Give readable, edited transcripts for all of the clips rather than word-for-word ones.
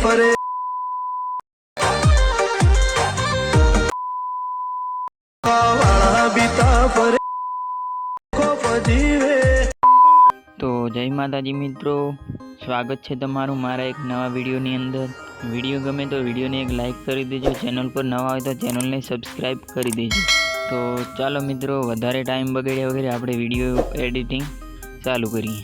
ફરે વાળા બીતા ફરે જીવે। તો જય માતાજી મિત્રો, સ્વાગત છે તમારું મારા એક નવા વિડીયોની અંદર। વિડીયો ગમે તો વિડીયોને એક લાઇક કરી દેજો, ચેનલ પર નવા હોય તો ચેનલને સબસ્ક્રાઈબ કરી દેજો। તો ચાલો મિત્રો, વધારે ટાઈમ બગાડ્યા વગર આપણે વિડીયો એડિટિંગ ચાલુ કરીએ।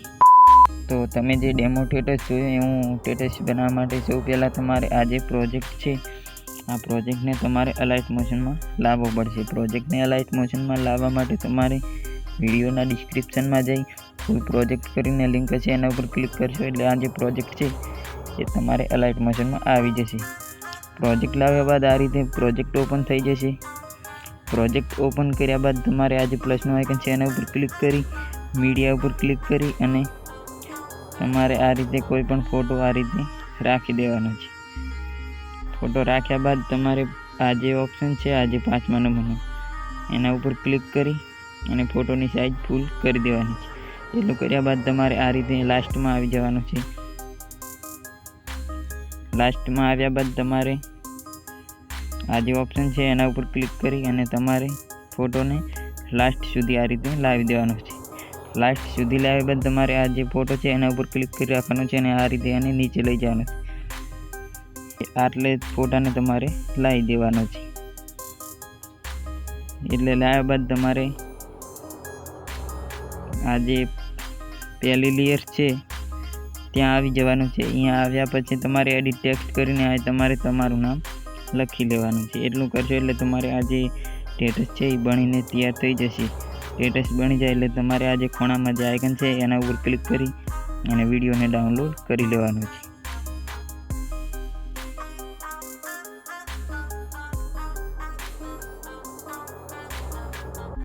તો તમે જે ડેમો સ્ટેટસ જોયું એવું સ્ટેટસ બનાવવા માટે સૌ પહેલાં તમારે આ જે પ્રોજેક્ટ છે આ પ્રોજેક્ટને તમારે અલાઇટ મોશનમાં લાવવો પડશે। પ્રોજેક્ટને અલાઇટ મોશનમાં લાવવા માટે તમારે વિડીયોના ડિસ્ક્રિપ્શનમાં જઈ ફૂલ પ્રોજેક્ટ કરીને લિંક હશે એના ઉપર ક્લિક કરશો એટલે આ જે પ્રોજેક્ટ છે એ તમારે અલાઇટ મોશનમાં આવી જશે। પ્રોજેક્ટ લાવ્યા બાદ આ રીતે પ્રોજેક્ટ ઓપન થઈ જશે। પ્રોજેક્ટ ઓપન કર્યા બાદ તમારે આ જે પ્લસનું આઇકન છે એના ઉપર ક્લિક કરી મીડિયા ઉપર ક્લિક કરી અને તમારે આ રીતે કોઈ પણ ફોટો આ રીતે રાખી દેવાનો છે। ફોટો રાખ્યા બાદ તમારે આ જે ઓપ્શન છે આ જે 5મા નંબરનો એના ઉપર ક્લિક કરી અને ફોટોની સાઇઝ ફૂલ કરી દેવાની છે। એટલું કર્યા બાદ તમારે આ રીતે લાસ્ટમાં આવી જવાનું છે। લાસ્ટમાં આવ્યા બાદ તમારે આ જે ઓપ્શન છે એના ઉપર ક્લિક કરી અને તમારે ફોટોને લાસ્ટ સુધી આ રીતે લાવી દેવાનો છે। લાસ્ટ સુધી લાવ્યા બાદ તમારે આ જે ફોટો છે એના ઉપર ક્લિક કરી રાખવાનો છે અને આ રીતે એને નીચે લઈ જવાનો છે। આટલે ફોટાને તમારે લાવી દેવાનો છે। એટલે લાવ્યા બાદ તમારે આ જે પહેલી લેયર છે ત્યાં આવી જવાનું છે। અહીંયા આવ્યા પછી તમારે એડિટ ટેક્સ્ટ કરીને આ તમારે તમારું નામ લખી લેવાનું છે। એટલું કરશો એટલે તમારે આ જે સ્ટેટસ છે એ બનીને તૈયાર થઈ જશે। સ્ટેટસ બની જાય એટલે તમારે આ જે ખૂણામાં જે આઇકન છે એના ઉપર ક્લિક કરી અને વિડીયોને ડાઉનલોડ કરી લેવાનું છે।